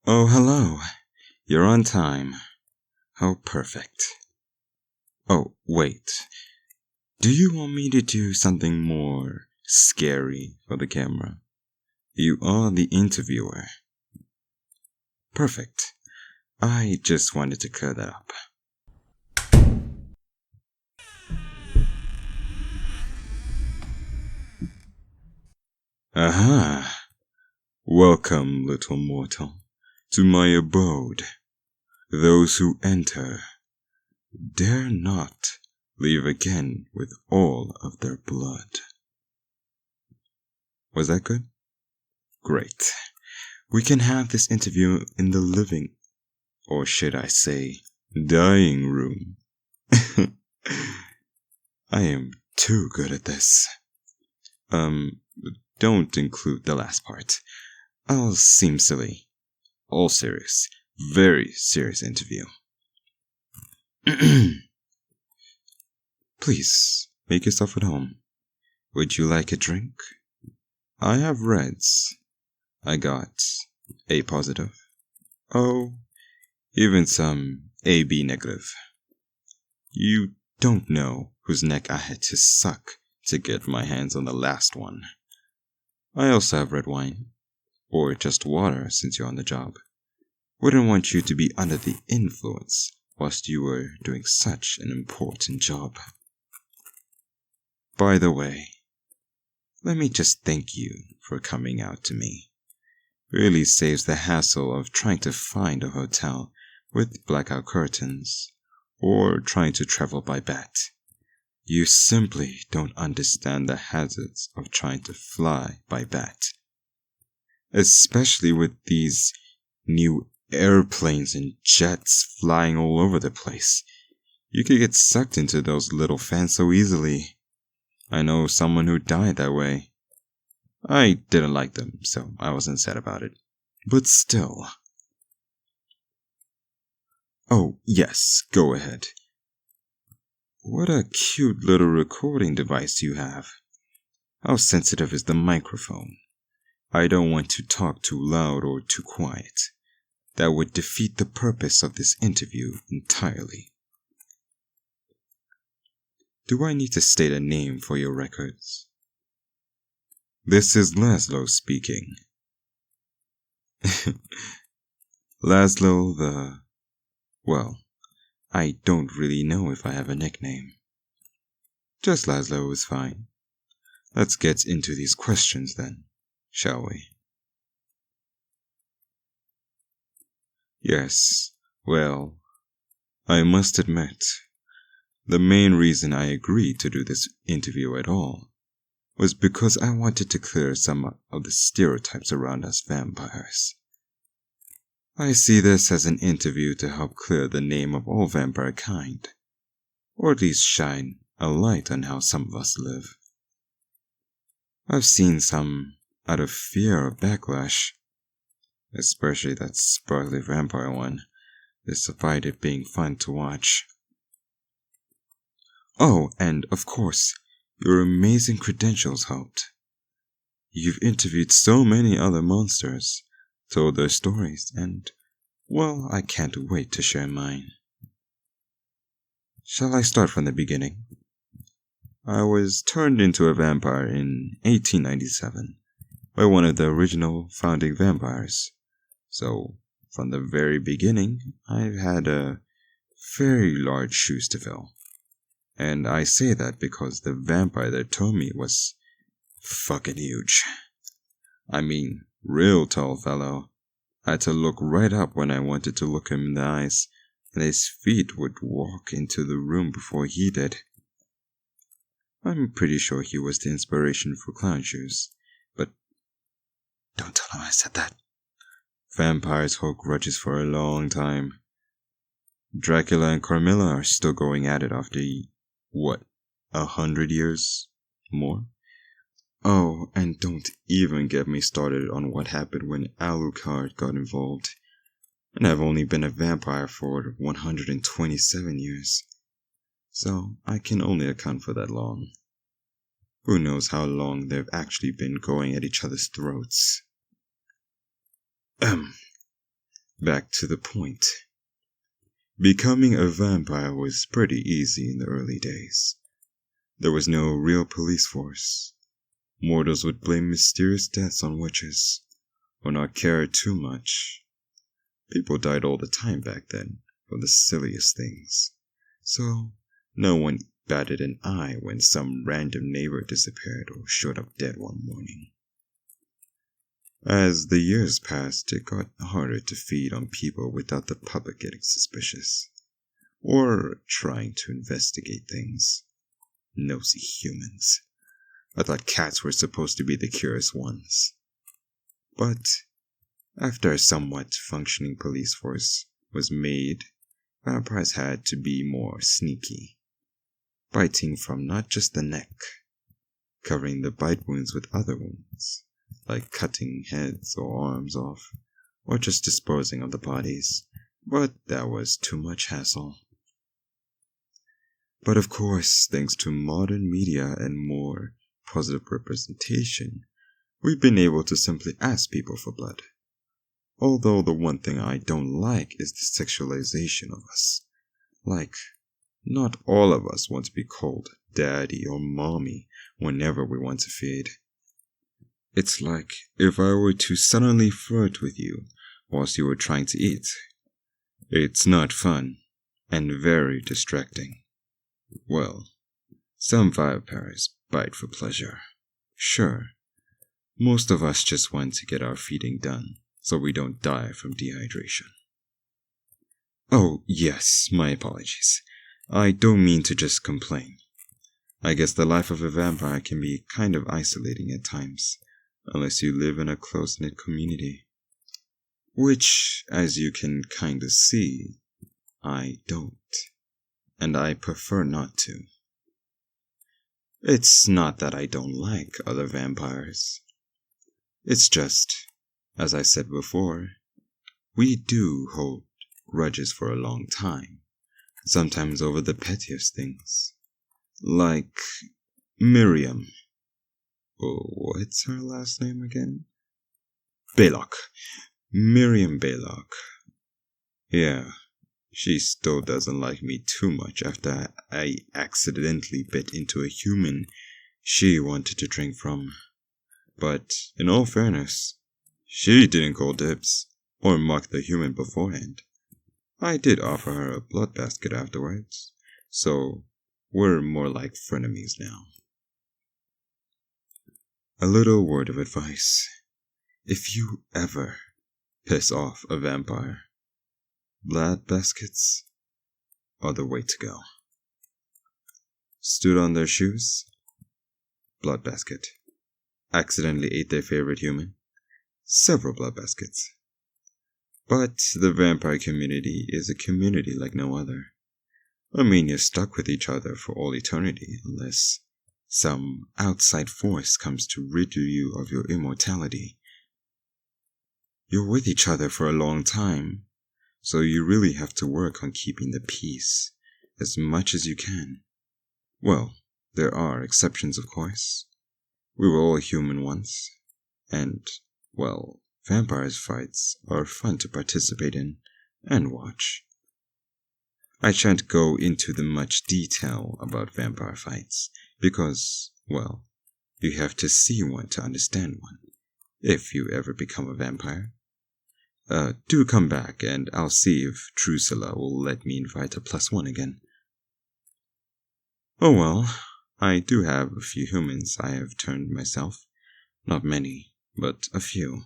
Oh, hello. You're on time. How perfect. Oh, wait. Do you want me to do something more scary for the camera? You are the interviewer. Perfect. I just wanted to clear that up. Aha! Welcome, little mortal, to my abode. Those who enter dare not leave again with all of their blood. Was that good? Great. We can have this interview in the living, or should I say, dying room. I am too good at this. Don't include the last part. I'll seem silly. All serious. Very serious interview. Please, make yourself at home. Would you like a drink? I have reds. I got A positive. Oh, even some AB negative. You don't know whose neck I had to suck to get my hands on the last one. I also have red wine. Or just water since you're on the job. Wouldn't want you to be under the influence whilst you were doing such an important job. By the way, let me just thank you for coming out to me. Really saves the hassle of trying to find a hotel with blackout curtains, or trying to travel by bat. You simply don't understand the hazards of trying to fly by bat. Especially with these new airplanes and jets flying all over the place. You could get sucked into those little fans so easily. I know someone who died that way. I didn't like them, so I wasn't sad about it. But still. Oh, yes, go ahead. What a cute little recording device you have. How sensitive is the microphone? I don't want to talk too loud or too quiet. That would defeat the purpose of this interview entirely. Do I need to state a name for your records? This is Laszlo speaking. Laszlo the... Well, I don't really know if I have a nickname. Just Laszlo is fine. Let's get into these questions then, shall we? Yes, well, I must admit, the main reason I agreed to do this interview at all was because I wanted to clear some of the stereotypes around us vampires. I see this as an interview to help clear the name of all vampire kind, or at least shine a light on how some of us live. I've seen some out of fear of backlash, especially that sparkly vampire one, despite it being fun to watch. Oh, and of course, your amazing credentials helped. You've interviewed so many other monsters, told their stories, and, well, I can't wait to share mine. Shall I start from the beginning? I was turned into a vampire in 1897 by one of the original founding vampires. So, from the very beginning, I've had a very large shoes to fill. And I say that because the vampire that told me was fucking huge. I mean, real tall fellow. I had to look right up when I wanted to look him in the eyes, and his feet would walk into the room before he did. I'm pretty sure he was the inspiration for clown shoes, but don't tell him I said that. Vampires hold grudges for a long time. Dracula and Carmilla are still going at it after, what, 100 years more? Oh, and don't even get me started on what happened when Alucard got involved. And I've only been a vampire for 127 years. So I can only account for that long. Who knows how long they've actually been going at each other's throats. back to the point. Becoming a vampire was pretty easy in the early days. There was no real police force. Mortals would blame mysterious deaths on witches, or not care too much. People died all the time back then, from the silliest things. So, no one batted an eye when some random neighbor disappeared or showed up dead one morning. As the years passed, it got harder to feed on people without the public getting suspicious, or trying to investigate things. Nosy humans. I thought cats were supposed to be the curious ones. But after a somewhat functioning police force was made, vampires had to be more sneaky, biting from not just the neck, covering the bite wounds with other wounds, like cutting heads or arms off, or just disposing of the bodies, but that was too much hassle. But of course, thanks to modern media and more positive representation, we've been able to simply ask people for blood. Although the one thing I don't like is the sexualization of us. Like, not all of us want to be called daddy or mommy whenever we want to feed. It's like if I were to suddenly flirt with you whilst you were trying to eat. It's not fun, and very distracting. Well, some vampires bite for pleasure. Sure, most of us just want to get our feeding done so we don't die from dehydration. Oh, yes, my apologies. I don't mean to just complain. I guess the life of a vampire can be kind of isolating at times, unless you live in a close-knit community. Which, as you can kinda see, I don't. And I prefer not to. It's not that I don't like other vampires. It's just, as I said before, we do hold grudges for a long time, sometimes over the pettiest things. Like Miriam. Oh, what's her last name again? Baylock. Miriam Baylock. Yeah, she still doesn't like me too much after I accidentally bit into a human she wanted to drink from. But, in all fairness, she didn't call dibs, or mock the human beforehand. I did offer her a blood basket afterwards, so we're more like frenemies now. A little word of advice. If you ever piss off a vampire, blood baskets are the way to go. Stood on their shoes, blood basket. Accidentally ate their favorite human, several blood baskets. But the vampire community is a community like no other. I mean, you're stuck with each other for all eternity unless some outside force comes to rid you of your immortality. You're with each other for a long time, so you really have to work on keeping the peace as much as you can. Well, there are exceptions, of course. We were all human once, and, well, vampires fights are fun to participate in and watch. I shan't go into the much detail about vampire fights, because, well, you have to see one to understand one, if you ever become a vampire. Do come back, and I'll see if Drusilla will let me invite a +1 again. Oh well, I do have a few humans I have turned myself. Not many, but a few.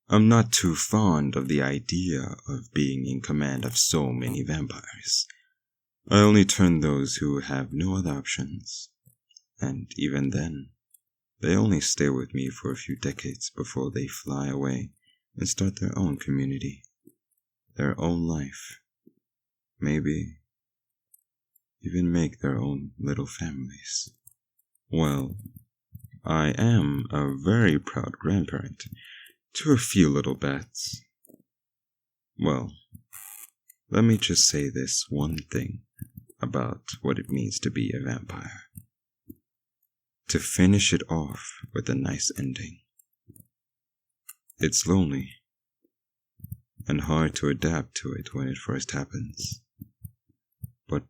I'm not too fond of the idea of being in command of so many vampires. I only turn those who have no other options. And even then, they only stay with me for a few decades before they fly away and start their own community, their own life. Maybe even make their own little families. Well, I am a very proud grandparent to a few little bats. Well, let me just say this one thing about what it means to be a vampire. To finish it off with a nice ending. It's lonely. and hard to adapt to it when it first happens. But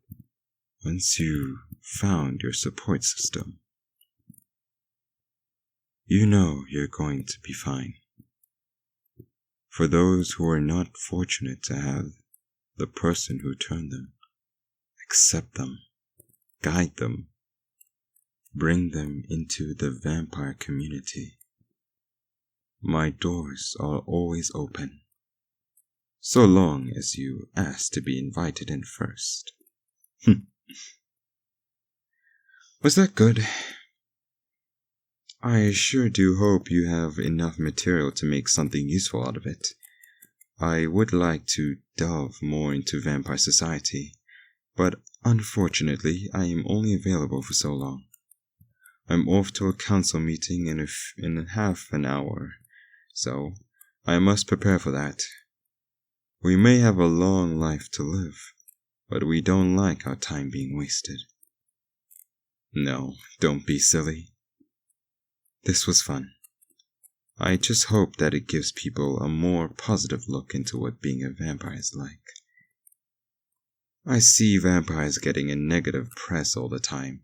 once you found your support system, you know you're going to be fine. For those who are not fortunate to have the person who turned them, accept them, guide them, bring them into the vampire community, my doors are always open, so long as you ask to be invited in first. Was that good? I sure do hope you have enough material to make something useful out of it. I would like to delve more into vampire society, but unfortunately I am only available for so long. I'm off to a council meeting in half an hour, so I must prepare for that. We may have a long life to live, but we don't like our time being wasted. No, don't be silly. This was fun. I just hope that it gives people a more positive look into what being a vampire is like. I see vampires getting a negative press all the time,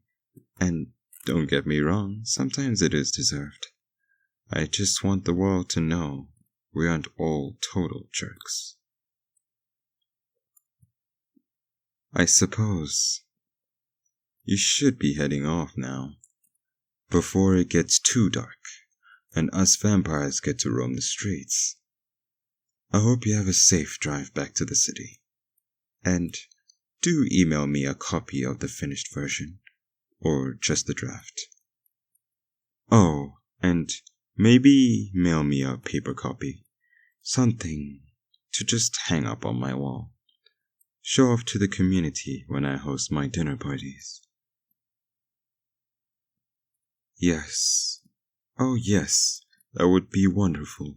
and don't get me wrong, sometimes it is deserved. I just want the world to know we aren't all total jerks. I suppose you should be heading off now, before it gets too dark and us vampires get to roam the streets. I hope you have a safe drive back to the city, and do email me a copy of the finished version, or just the draft. Oh, and maybe mail me a paper copy, something to just hang up on my wall. Show off to the community when I host my dinner parties. Yes. Oh yes, that would be wonderful.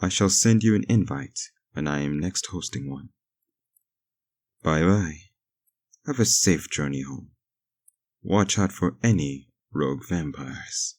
I shall send you an invite when I am next hosting one. Bye-bye. Have a safe journey home. Watch out for any rogue vampires.